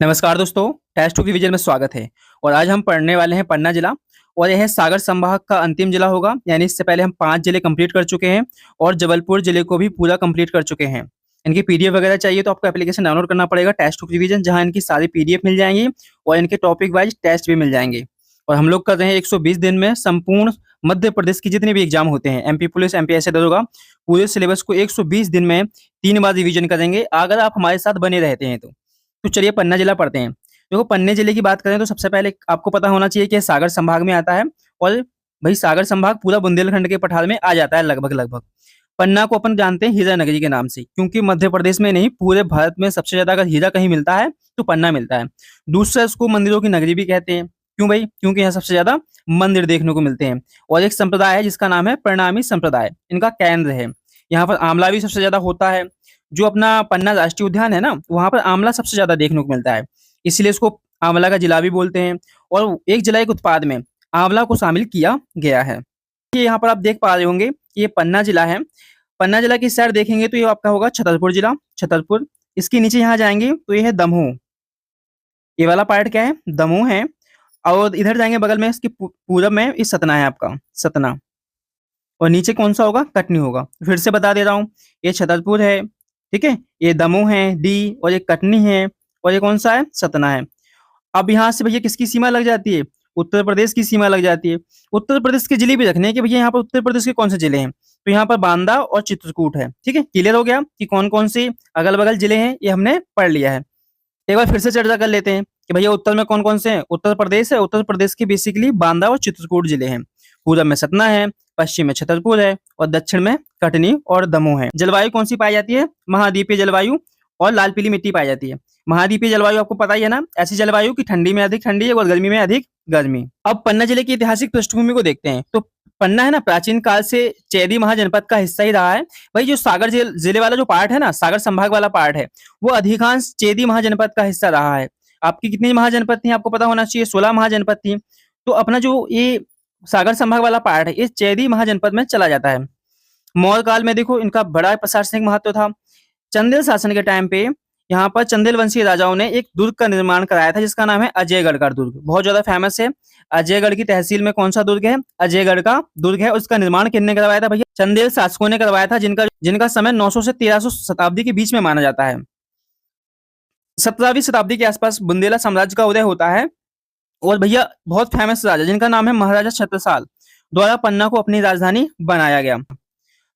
नमस्कार दोस्तों, test to revision में स्वागत है। और आज हम पढ़ने वाले हैं पन्ना जिला। और यह सागर संभाग का अंतिम जिला होगा, यानी इससे पहले हम 5 जिले कंप्लीट कर चुके हैं और जबलपुर जिले को भी पूरा कंप्लीट कर चुके हैं। इनकी पीडीएफ वगैरह चाहिए तो आपको एप्लीकेशन डाउनलोड करना पड़ेगा टेस्ट टू रिवीजन, जहाँ इनकी सारी पीडीएफ मिल जाएंगी और इनके टॉपिक वाइज टेस्ट भी मिल जाएंगे। और हम लोग कर रहे हैं 120 दिन में संपूर्ण मध्य प्रदेश की जितने भी एग्जाम होते हैं, एमपी पुलिस, एमपीएससी दरोगा, पूरे सिलेबस को 120 दिन में 3 बार रिवीजन करेंगे अगर आप हमारे साथ बने रहते हैं तो चलिए पन्ना जिला पढ़ते हैं। देखो, पन्ने जिले की बात करें तो सबसे पहले आपको पता होना चाहिए कि ये सागर संभाग में आता है। और भाई सागर संभाग पूरा बुंदेलखंड के पठार में आ जाता है लगभग लगभग। पन्ना को अपन जानते हैं हीरा नगरी के नाम से, क्योंकि मध्य प्रदेश में नहीं पूरे भारत में सबसे ज्यादा अगर हीरा कहीं मिलता है तो पन्ना मिलता है। दूसरा, इसको मंदिरों की नगरी भी कहते हैं। क्यों भाई? क्योंकि यहाँ सबसे ज्यादा मंदिर देखने को मिलते हैं। और एक संप्रदाय है जिसका नाम है प्रणामी संप्रदाय, इनका केंद्र है। यहाँ पर आंवला भी सबसे ज्यादा होता है। जो अपना पन्ना राष्ट्रीय उद्यान है ना, वहां पर आंवला सबसे ज्यादा देखने को मिलता है, इसलिए इसको आंवला का जिला भी बोलते हैं। और एक जिला एक उत्पाद में आंवला को शामिल किया गया है। ये यहाँ पर आप देख पा रहे होंगे कि ये पन्ना जिला है। पन्ना जिला की साइड देखेंगे तो ये आपका होगा छतरपुर जिला, छतरपुर। इसके नीचे यहाँ जाएंगे तो ये है दमोह। ये वाला पार्ट क्या है? दमोह है। और इधर जाएंगे बगल में इसके पूरब में ये सतना है, आपका सतना। और नीचे कौन सा होगा? कटनी होगा। फिर से बता दे रहा हूँ, ये छतरपुर है, ठीक है, ये दमोह है डी, और ये कटनी है, और ये कौन सा है? सतना है। अब यहाँ से भैया किसकी सीमा लग जाती है? उत्तर प्रदेश की सीमा लग जाती है। उत्तर प्रदेश के जिले भी रखने हैं कि भैया यहाँ पर उत्तर प्रदेश के कौन से जिले हैं, तो यहाँ पर बांदा और चित्रकूट है। ठीक है, क्लियर हो गया कि कौन कौन से अगल बगल जिले हैं, ये हमने पढ़ लिया है। एक बार फिर से चर्चा कर लेते हैं कि भैया उत्तर में कौन कौन से हैं। उत्तर प्रदेश है, उत्तर प्रदेश के बेसिकली बांदा और चित्रकूट जिले हैं। पूरब में सतना है, पश्चिम में छतरपुर है, और दक्षिण में कटनी और दमोह है। जलवायु कौन सी पाई जाती है? महाद्वीपीय जलवायु और लाल पीली मिट्टी पाई जाती है। महाद्वीपीय जलवायु आपको पता ही है ना, ऐसी जलवायु की ठंडी में अधिक ठंडी है और गर्मी में अधिक गर्मी। अब पन्ना जिले की ऐतिहासिक पृष्ठभूमि को देखते हैं। तो पन्ना है ना, प्राचीन काल से चेदी महाजनपद का हिस्सा ही रहा है। भाई जो सागर जिले वाला जो पार्ट है ना, सागर संभाग वाला पार्ट है, वो अधिकांश चेदी महाजनपद का हिस्सा रहा है। आपकी कितनी महाजनपद थी आपको पता होना चाहिए? 16 महाजनपद थी। तो अपना जो ये सागर संभाग वाला पार्ट है, ये चेदी महाजनपद में चला जाता है। मौर्य काल में देखो इनका बड़ा प्रशासनिक महत्व था। चंदेल शासन के टाइम पे यहाँ पर चंदेल वंशीय राजाओं ने एक दुर्ग का निर्माण कराया था, जिसका नाम है अजयगढ़ का दुर्ग। बहुत ज्यादा फेमस है। अजयगढ़ की तहसील में कौन सा दुर्ग है? अजयगढ़ का दुर्ग है। उसका निर्माण किसने करवाया था भैया? चंदेल शासकों ने करवाया था, जिनका जिनका समय 900 से 1300 शताब्दी के बीच में माना जाता है। 17वीं शताब्दी के आसपास बुंदेला साम्राज्य का उदय होता है। और भैया बहुत फेमस राजा जिनका नाम है महाराजा छत्रसाल द्वारा पन्ना को अपनी राजधानी बनाया गया।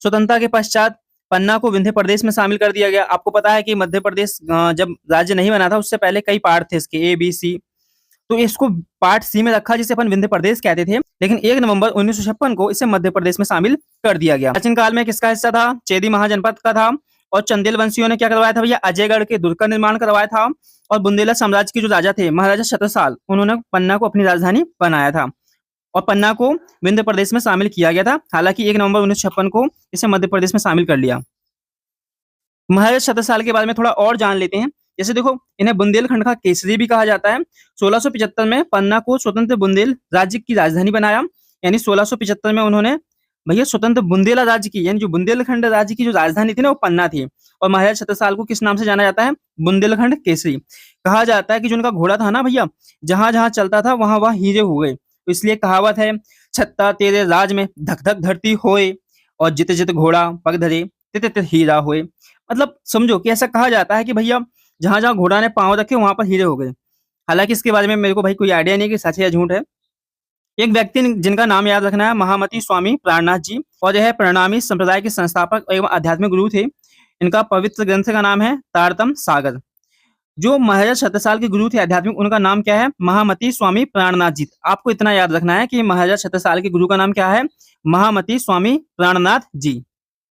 स्वतंत्रता के पश्चात पन्ना को विंध्य प्रदेश में शामिल कर दिया गया। आपको पता है कि मध्य प्रदेश जब राज्य नहीं बना था उससे पहले कई पार्ट थे इसके, ए बी सी। तो इसको पार्ट सी में रखा, जिसे अपन विंध्य प्रदेश कहते थे। लेकिन 1 नवंबर 1956 को इसे मध्य प्रदेश में शामिल कर दिया गया। प्राचीन काल में किसका हिस्सा था? चेदी महाजनपद का था। और चंदेल वंशियों ने क्या करवाया था भैया? अजयगढ़ के दुर्ग का निर्माण करवाया था। और बुंदेला साम्राज्य के जो राजा थे महाराजा छत्रसाल, उन्होंने पन्ना को अपनी राजधानी बनाया था। और पन्ना को विंध्य प्रदेश में शामिल किया गया था। हालांकि 1 नवंबर 1956 को इसे मध्य प्रदेश में शामिल कर लिया। महाराजा छत्रसाल के बारे में थोड़ा और जान लेते हैं। जैसे देखो, इन्हें बुंदेलखंड का केसरी भी कहा जाता है। 1675 में पन्ना को स्वतंत्र बुंदेल राज्य की राजधानी बनाया। यानी 1675 में उन्होंने भैया स्वतंत्र बुंदेला राज्य की, यानी जो बुंदेलखंड राज्य की जो राजधानी थी ना, वो पन्ना थी। और महाराजा छत्रसाल को किस नाम से जाना जाता है? बुंदेलखंड केसरी। कहा जाता है कि जो उनका घोड़ा था ना भैया, जहां जहां चलता था वहां वहां हीरे हुए। तो इसलिए कहावत है, छत्ता तेरे राज में धक धक धरती होए, और जित जित घोड़ा पग धरे तित तित हीरा होए। मतलब समझो कि ऐसा कहा जाता है कि भैया जहां जहां घोड़ा ने पांव रखे वहां पर हीरे हो गए। हालांकि इसके बारे में मेरे को भाई कोई आइडिया नहीं कि सच है या झूठ है। एक व्यक्ति जिनका नाम याद रखना है, महामती स्वामी प्राणनाथ जी, और यह प्रणामी संप्रदाय के संस्थापक एवं आध्यात्मिक गुरु थे। इनका पवित्र ग्रंथ का नाम है तारतम सागर। जो महाराजा छत्रसाल के गुरु थे आध्यात्मिक, उनका नाम क्या है? महामती स्वामी प्राणनाथ जी। आपको इतना याद रखना है कि महाराजा छत्रसाल के गुरु का नाम क्या है? महामती स्वामी प्राणनाथ जी।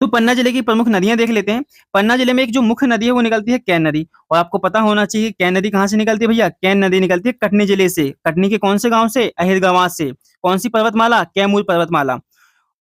तो पन्ना जिले की प्रमुख नदियां देख लेते हैं। पन्ना जिले में एक जो मुख्य नदी है वो निकलती है कैन नदी। और आपको पता होना चाहिए कैन नदी कहाँ से निकलती है भैया? कैन नदी निकलती है कटनी जिले से। कटनी के कौन से गांव से? अहिरगवां से। कौन सी पर्वतमाला? कैमूर पर्वतमाला।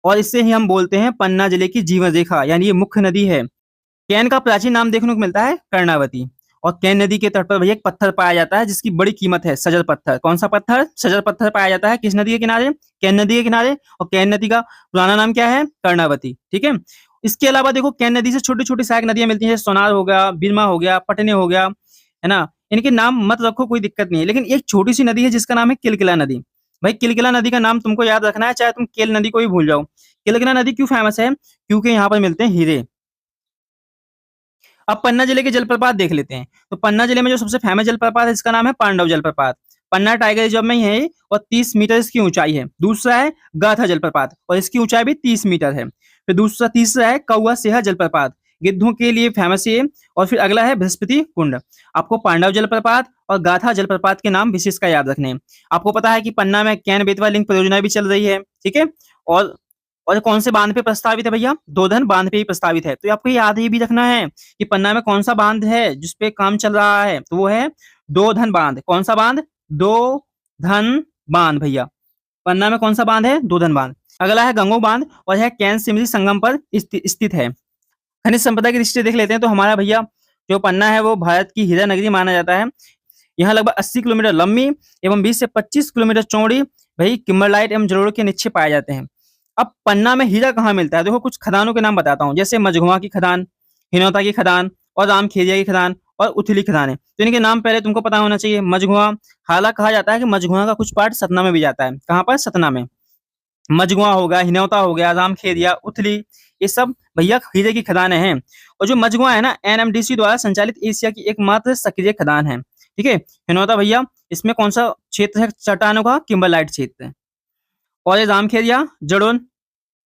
और इससे ही हम बोलते हैं पन्ना जिले की जीवन रेखा, यानी ये मुख्य नदी है। कैन का प्राचीन नाम देखने को मिलता है कर्णावती। और कैन नदी के तट पर भैया एक पत्थर पाया जाता है जिसकी बड़ी कीमत है, सजल पत्थर। कौन सा पत्थर? सजल पत्थर पाया जाता है किस नदी के किनारे? कैन नदी के किनारे। और कैन नदी का पुराना नाम क्या है? कर्णावती। ठीक है। इसके अलावा देखो कैन नदी से छोटी छोटी सहायक नदियां मिलती हैं, जैसे सोनार हो गया, बिरमा हो गया, पटने हो गया, है ना। इनके नाम मत रखो, कोई दिक्कत नहीं है, लेकिन एक छोटी सी नदी है जिसका नाम है किलकिला नदी। भाई किलकिला नदी का नाम तुमको याद रखना है, चाहे तुम केल नदी को भी भूल जाओ। किलकिला नदी क्यों फेमस है? क्योंकि यहाँ पर मिलते हैं हीरे। अब पन्ना जिले के जलप्रपात देख लेते हैं। तो पन्ना जिले में जो सबसे फेमस जलप्रपात है इसका नाम है पांडव जलप्रपात। पन्ना टाइगर रिजर्व में ही है और 30 मीटर इसकी ऊंचाई है। दूसरा है गाथा जलप्रपात और इसकी ऊंचाई भी 30 मीटर है। फिर तीसरा है कौआ सेहा जलप्रपात, गिद्धों के लिए फेमस है। और फिर अगला है बृहस्पति कुंड। आपको पांडव जलप्रपात और गाथा जलप्रपात के नाम विशेष का याद रखने हैं। आपको पता है कि पन्ना में कैन बेतवा लिंक परियोजना भी चल रही है, ठीक है। और और कौन से बांध पे प्रस्तावित है भैया? दोधन बांध पे ही प्रस्तावित है। तो आपको याद ही भी रखना है कि पन्ना में कौन सा बांध है जिसपे काम चल रहा है, तो वो है दोधन बांध। कौन सा बांध? दोधन बांध भैया। पन्ना में कौन सा बांध है? दोधन बांध। अगला है गंगो बांध और यह कैन सिमरी संगम पर स्थित है। खनिज संपदा की दृष्टि से देख लेते हैं तो हमारा भैया जो पन्ना है वो भारत की हीरा नगरी माना जाता है। यहाँ लगभग 80 किलोमीटर लंबी एवं 20 से 25 किलोमीटर चौड़ी भाई किम्बरलाइट एवं जलोढ़ के निक्षेप पाए जाते हैं। अब पन्ना में हीरा कहाँ मिलता है? देखो कुछ खदानों के नाम बताता हूँ, जैसे मझगुआ की खदान, हिनौता की खदान और रामखेरिया की खदान और उथली खदान है। तो इनके नाम पहले तुमको पता होना चाहिए। मझगुआ, हालांकि कहा जाता है कि मझगुआ का कुछ पार्ट सतना में भी जाता है। कहाँ पर? सतना में। मझगुआ हो गया, हिनौता हो गया, रामखेरिया, उथली, ये सब भैया हीरे की खदानें हैं। और जो मझगुआ है ना, एनएमडीसी द्वारा संचालित एशिया की एकमात्र सक्रिय खदान है, ठीक है। हिनौता भैया इसमें कौन सा क्षेत्र है चट्टानों का? किम्बरलाइट क्षेत्र। और ये रामखेरिया जलोढ़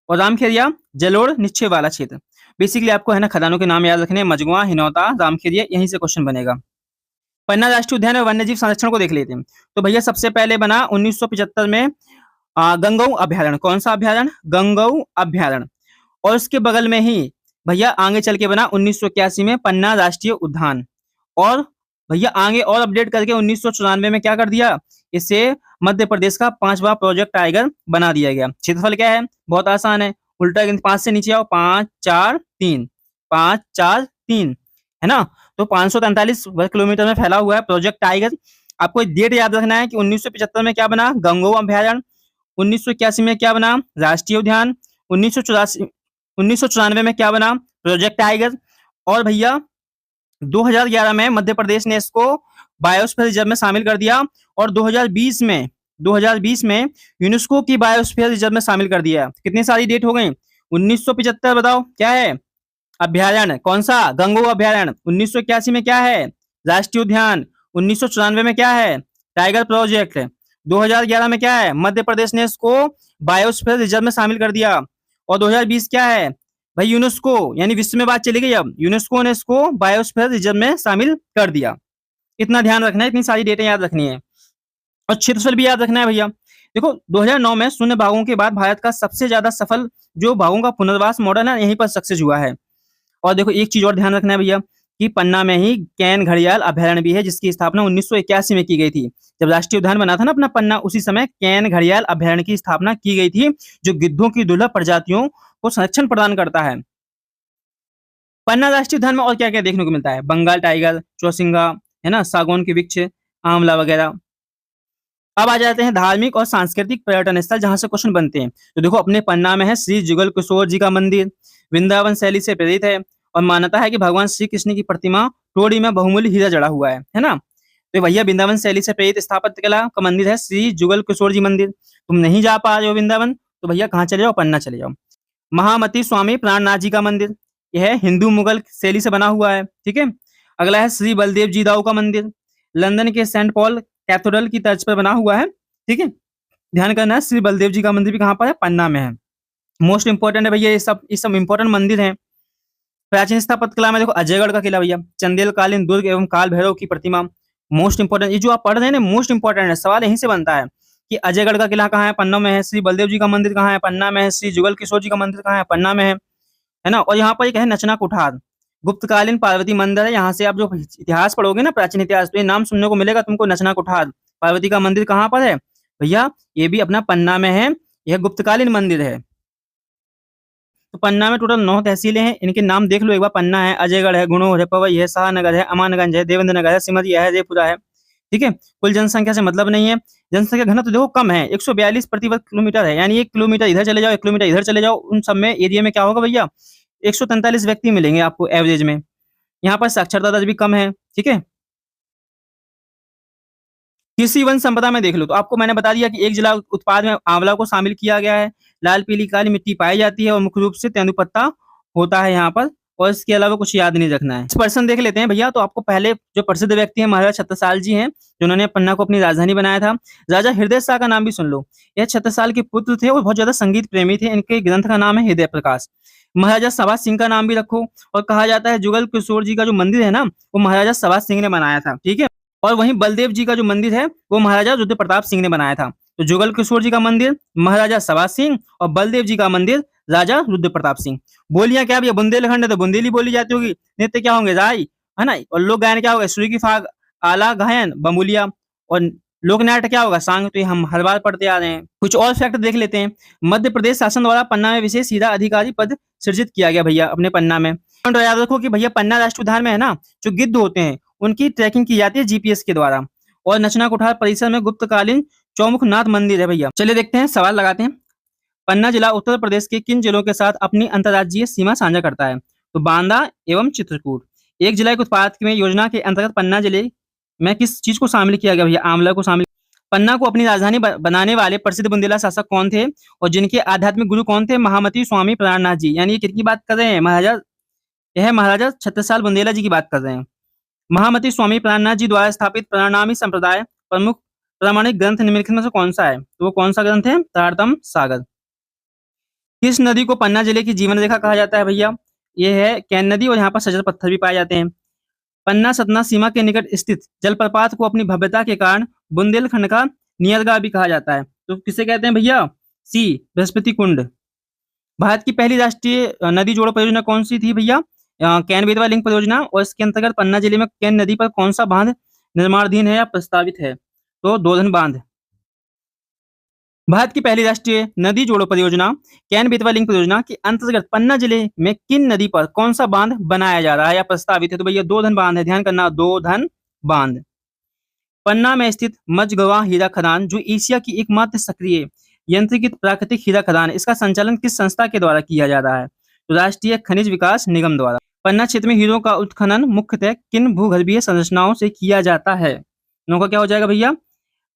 और रामखेरिया जलोढ़ निक्षेप वाला क्षेत्र। बेसिकली आपको है ना खदानों के नाम याद रखने हैं, मझगुआ, हिनौता, रामखेरिया, यहीं से क्वेश्चन बनेगा। पन्ना राष्ट्रीय उद्यान और वन्यजीव संरक्षण को देख लेते हैं। तो भैया सबसे पहले बना 1975 में गंगऊ अभ्यारण्य। कौन सा अभ्यारण्य? गंगऊ अभ्यारण्य। और उसके बगल में ही भैया आगे चल के बना 1981 में पन्ना राष्ट्रीय उद्यान। और भैया आगे और अपडेट करके 1994 में क्या कर दिया? इसे मध्य प्रदेश का 5वां प्रोजेक्ट टाइगर बना दिया गया। क्षेत्रफल क्या है? बहुत आसान है, उल्टा गिनती 5 से नीचे आओ, 5 4 3, 5 4 3, है ना। तो 543 वर्ग किलोमीटर में फैला हुआ है प्रोजेक्ट टाइगर। आपको डेट याद रखना है कि 1975 में क्या बना? गंगो अभ्यारण्य। 1981 में क्या बना? राष्ट्रीय उद्यान। 1994 में क्या बना? Project tiger. और भैया 2011 में मध्य प्रदेश ने इसको बायोस्फीयर रिजर्व में शामिल कर दिया। और 2020 में यूनेस्को की बायोस्फीयर रिजर्व में शामिल कर दिया। कितनी सारी डेट हो गई? 1975 बताओ क्या है? अभ्यारण्य। कौन सा? गंगो अभ्यारण्य। 1981 में क्या है? राष्ट्रीय उद्यान। 1994 में क्या है? Tiger project. 2011 में क्या है? मध्य प्रदेश ने इसको बायोस्फीयर रिजर्व में शामिल कर दिया। और 2020 क्या है भाई? यूनेस्को, यानी विश्व में बात चली गई, अब यूनेस्को ने इसको बायोस्फीयर रिजर्व में शामिल कर दिया। इतना ध्यान रखना है, इतनी सारी डेटें याद रखनी है। और क्षेत्रफल भी याद रखना है भैया। देखो 2009 में शून्य बाघों के बाद भारत का सबसे ज्यादा सफल जो बाघों का पुनर्वास मॉडल है यहीं पर सक्सेस हुआ है। और देखो एक चीज और ध्यान रखना है भैया कि पन्ना में ही कैन घड़ियाल अभ्यारण्य भी है, जिसकी स्थापना 1981 में की गई थी। जब राष्ट्रीय उद्यान बना था ना अपना पन्ना, उसी समय कैन घड़ियाल अभ्यारण्य की स्थापना की गई थी, जो गिद्धों की दुर्लभ प्रजातियों को संरक्षण प्रदान करता है। पन्ना राष्ट्रीय उद्यान में और क्या क्या देखने को मिलता है? बंगाल टाइगर, चौसिंगा, है ना, सागौन के वृक्ष, आंवला वगैरह। अब आ जाते हैं धार्मिक और सांस्कृतिक पर्यटन स्थल जहां से क्वेश्चन बनते हैं। तो देखो अपने पन्ना में है श्री जुगल किशोर जी का मंदिर, वृंदावन शैली से प्रेरित है और मान्यता है कि भगवान श्री कृष्ण की प्रतिमा टोड़ी में बहुमूल्य हीरा जड़ा हुआ है ना। तो भैया वृंदावन शैली से प्रेरित स्थापत्य कला का मंदिर है श्री जुगल किशोर जी मंदिर। तुम नहीं जा पा रहे हो वृंदावन तो भैया कहाँ चले जाओ? पन्ना चले जाओ। महामती स्वामी प्राणनाथ जी का मंदिर, यह है हिंदू मुगल शैली से बना हुआ है, ठीक है। अगला है श्री बलदेव जी दाऊ का मंदिर, लंदन के सेंट पॉल कैथेड्रल की तर्ज पर बना हुआ है, ठीक है। ध्यान करना है श्री बलदेव जी का मंदिर भी कहाँ पर है? पन्ना में है। मोस्ट इंपोर्टेंट है भैया, ये सब इंपोर्टेंट मंदिर हैं। प्राचीन स्थापत्य कला में देखो अजयगढ़ का किला भैया, चंदेलकालीन दुर्ग एवं काल भैरव की प्रतिमा, मोस्ट इंपोर्टेंट। ये जो आप पढ़ रहे हैं ना मोस्ट इंपोर्टेंट है, सवाल यहीं से बनता है कि अजयगढ़ का किला कहाँ है? पन्ना में है। श्री बलदेव जी का मंदिर कहाँ है? पन्ना में है। श्री जुगल किशोर जी का मंदिर कहाँ है? पन्ना में है ना। और यहाँ पर एक है नचना कुठार, गुप्तकालीन पार्वती मंदिर है। यहाँ से आप जो इतिहास पढ़ोगे ना, प्राचीन इतिहास, तो ये नाम सुनने को मिलेगा तुमको, नचना कुठार। पार्वती का मंदिर कहाँ पर है भैया? ये भी अपना पन्ना में है, यह गुप्तकालीन मंदिर है। तो पन्ना में टोटल 9 तहसीलें हैं, इनके नाम देख लो एक बार। पन्ना है, अजयगढ़ है, गुणोर है, पवई है, शाहनगर है, अमानगंज है, देवेंद्र नगर है, सिमरिया है, जयपुरा है, ठीक है। कुल जनसंख्या से मतलब नहीं है, जनसंख्या घनत्व देखो कम है, 142 प्रति वर्ग किलोमीटर है, यानी 1 किलोमीटर इधर चले जाओ, 1 किलोमीटर इधर चले जाओ, उन सब में एरिया में क्या होगा भैया? 143 व्यक्ति मिलेंगे आपको एवरेज में। यहाँ पर साक्षरता दर भी कम है, ठीक है। कृषि वन संपदा में देख लो तो आपको मैंने बता दिया कि एक जिला उत्पाद में आंवला को शामिल किया गया है। लाल पीली काली मिट्टी पाई जाती है और मुख्य रूप से तेंदुपत्ता होता है यहाँ पर। और इसके अलावा कुछ याद नहीं रखना है। इस पर्सन देख लेते हैं भैया। तो आपको पहले जो प्रसिद्ध व्यक्ति है महाराजा छत्रसाल जी हैं, जिन्होंने पन्ना को अपनी राजधानी बनाया था। राजा हृदय शाह का नाम भी सुन लो। यह छत्रसाल के पुत्र थे और बहुत ज्यादा संगीत प्रेमी थे। इनके ग्रंथ का नाम है हृदय प्रकाश। महाराजा सभा सिंह का नाम भी रखो। और कहा जाता है जुगल किशोर जी का जो मंदिर है ना, वो महाराजा सभा सिंह ने बनाया था। ठीक है। और वहीं बलदेव जी का जो मंदिर है वो महाराजा रुद्र प्रताप सिंह ने बनाया था। तो जुगल किशोर जी का मंदिर महाराजा सभा सिंह और बलदेव जी का मंदिर राजा रुद्र प्रताप सिंह। बोलियां क्या भैया, बुंदेलखंड है तो बुंदेली बोली जाती होगी। नृत्य क्या होंगे, राई, है ना। और लोक गायन क्या होगा, सुरी की फाग, आला गायन, बमुलिया। और लोक नाट्य क्या होगा, सांग। तो ये हम हर बार पढ़ते आ रहे हैं। कुछ और फैक्ट देख लेते हैं। मध्य प्रदेश शासन द्वारा पन्ना में विशेष हीरा अधिकारी पद सृजित किया गया भैया अपने पन्ना में। और याद रखो कि भैया पन्ना राष्ट्रीय उद्यान में है ना, जो गिद्ध होते हैं उनकी ट्रैकिंग की जाती है जीपीएस के द्वारा। और नचना कुठार परिसर में गुप्तकालीन चौमुखनाथ मंदिर है भैया। चलिए देखते हैं, सवाल लगाते हैं। पन्ना जिला उत्तर प्रदेश के किन जिलों के साथ अपनी अंतर्राज्यीय सीमा साझा करता है। तो बांदा एवं चित्रकूट। एक जिला के उत्पाद में योजना के अंतर्गत पन्ना जिले में किस चीज को शामिल किया गया भैया, आंवला को शामिल। पन्ना को अपनी राजधानी बनाने वाले प्रसिद्ध बुंदेला शासक कौन थे और जिनके आध्यात्मिक गुरु कौन थे, महामती स्वामी प्राणनाथ जी। यानी किसकी बात कर रहे हैं, महाराजा, यह महाराजा छत्रसाल बुंदेला जी की बात कर रहे हैं। महामती स्वामी प्राणनाथ जी द्वारा स्थापित प्रणामी संप्रदाय प्रमुख प्रामाणिक ग्रंथ निम्नलिखित में से कौन सा है। तो वो कौन सा ग्रंथ है, तारतम सागर। किस नदी को पन्ना जिले की जीवन रेखा कहा जाता है भैया, ये है कैन नदी। और यहाँ पर सजल पत्थर भी पाए जाते हैं। पन्ना सतना सीमा के निकट स्थित जलप्रपात को अपनी भव्यता के कारण बुंदेलखंड का नियरगा भी कहा जाता है। तो किसे कहते हैं भैया, सी, बृहस्पति कुंड। भारत की पहली राष्ट्रीय नदी जोड़ो परियोजना कौन सी थी भैया, कैन बेतवा लिंक परियोजना। और इसके अंतर्गत पन्ना जिले में कैन नदी पर कौन सा बांध निर्माणाधीन है या प्रस्तावित है, तो दोधन बांध। भारत की पहली राष्ट्रीय नदी जोड़ो परियोजना कैन बेतवा लिंक परियोजना के अंतर्गत पन्ना जिले में किन नदी पर कौन सा बांध बनाया जा रहा है या प्रस्तावित है, तो भैया दोधन बांध है। ध्यान करना, दोधन बांध। पन्ना में स्थित मझगवा हीरा खदान जो एशिया की एकमात्र सक्रिय यंत्रीकृत प्राकृतिक हीरा खदान है, इसका संचालन किस संस्था के द्वारा किया जा रहा है, तो राष्ट्रीय खनिज विकास निगम द्वारा। पन्ना क्षेत्र में हीरों का उत्खनन मुख्यतः किन भूगर्भीय संरचनाओं से किया जाता है, इनका क्या हो जाएगा भैया,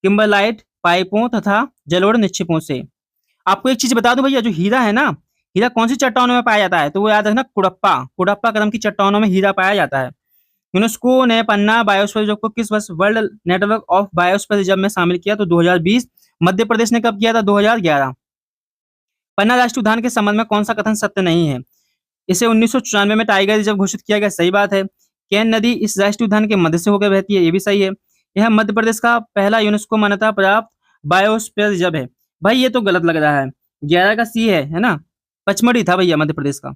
किम्बरलाइट पाइपों तथा जलोढ़ निक्षेपों से। आपको एक चीज बता दूं भैया, जो हीरा है ना, हीरा कौन सी चट्टानों में पाया जाता है, तो वो याद रखना, कुड़प्पा कुड़प्पा क्रम की चट्टानों में हीरा पाया जाता है। यूनेस्को ने पन्ना बायोस्फीयर रिजर्व को किस वर्ष world network of biosphere reserve में शामिल किया, तो 2020। मध्य प्रदेश ने कब किया था, 2011। पन्ना राष्ट्रीय उद्यान के संबंध में कौन सा कथन सत्य नहीं है, इसे 1994 में टाइगर रिजर्व घोषित किया गया, सही बात है। कैन नदी इस राष्ट्रीय उद्यान के मध्य से होकर बहती है, ये भी सही है। यह मध्य प्रदेश का पहला यूनेस्को मान्यता प्राप्त बायोस्फीयर रिजर्व है। भाई ये तो गलत लग रहा है, 11 का सी है ना, पचमढ़ी था भैया मध्य प्रदेश का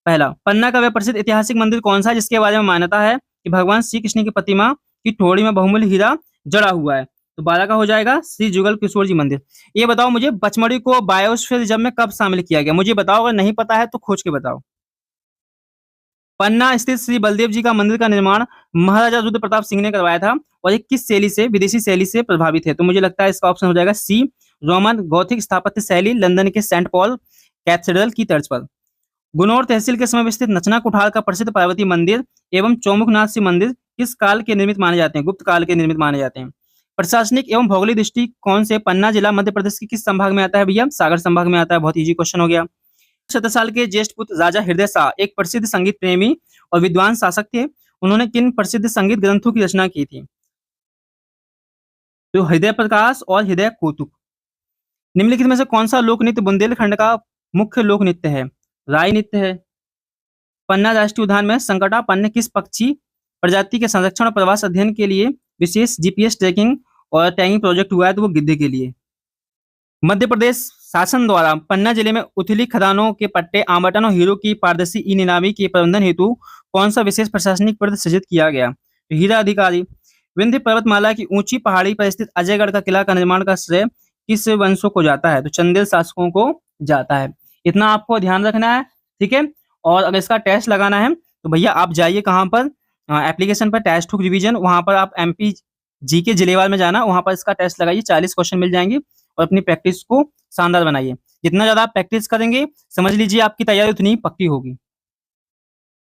पहला। पन्ना का वह प्रसिद्ध ऐतिहासिक मंदिर कौन सा है जिसके बारे में मान्यता है कि भगवान श्री कृष्ण की प्रतिमा की ठोड़ी में बहुमूल्य हीरा जड़ा हुआ है, तो 12 का हो जाएगा श्री जुगल किशोर जी मंदिर। ये बताओ मुझे, पचमढ़ी को बायोस्फीयर रिजर्व में कब शामिल किया गया, मुझे बताओ, अगर नहीं पता है तो खोज के बताओ। पन्ना स्थित श्री बलदेव जी का मंदिर का निर्माण महाराजा रुद्र प्रताप सिंह ने करवाया था और एक किस शैली से, विदेशी शैली से प्रभावित है, तो मुझे लगता है इसका ऑप्शन हो जाएगा सी, रोमन गॉथिक स्थापत्य शैली, लंदन के सेंट पॉल कैथेड्रल की तर्ज पर। गुनौर तहसील के समय स्थित नचना कुठार का प्रसिद्ध पार्वती मंदिर एवं चौमुखनाथ शिव मंदिर किस काल के निर्मित माने जाते हैं, गुप्त काल के निर्मित माने जाते हैं। प्रशासनिक एवं भौगोलिक दृष्टिकोण से पन्ना जिला मध्य प्रदेश के किस संभाग में आता है भैया, सागर संभाग में आता है। बहुत इजी क्वेश्चन हो गया। 17 साल के ज्येष्ठ पुत्र राजा हृदय शाह एक प्रसिद्ध संगीत प्रेमी और विद्वान शासक थे। उन्होंने किन प्रसिद्ध संगीत ग्रंथों की रचना की थी, तो हृदय प्रकाश और हृदय कौतुक। निम्नलिखित में से कौन सा लोक नृत्य बुंदेलखंड का मुख्य लोक नृत्य है, राई नृत्य है। पन्ना राष्ट्रीय उद्यान में संकटापन्न किस पक्षी प्रजाति के संरक्षण और प्रवास अध्ययन के लिए विशेष जीपीएस ट्रैकिंग और टैगिंग प्रोजेक्ट हुआ है, तो वो गिद्धे के लिए। मध्य प्रदेश शासन द्वारा पन्ना जिले में उथली खदानों के पट्टे आवंटन और हीरो की पारदर्शी ई नीलामी के प्रबंधन हेतु कौन सा विशेष प्रशासनिक पद सृजित किया गया, तो हीरा अधिकारी। विंध्य पर्वतमाला की ऊंची पहाड़ी पर स्थित अजयगढ़ का किला का निर्माण का श्रेय किस वंशों को जाता है, तो चंदेल शासकों को जाता है। इतना आपको ध्यान रखना है, ठीक है। और अगर इसका टेस्ट लगाना है तो भैया आप जाइए कहाँ पर, एप्लीकेशन पर टेस्ट हुक रिवीजन, वहां पर आप MP GK जिलेवाल में जाना, वहां पर इसका टेस्ट लगाइए, 40 क्वेश्चन मिल जाएंगे और अपनी प्रैक्टिस को शानदार बनाइए। जितना ज्यादा आप प्रैक्टिस करेंगे, समझ लीजिए आपकी तैयारी उतनी पक्की होगी।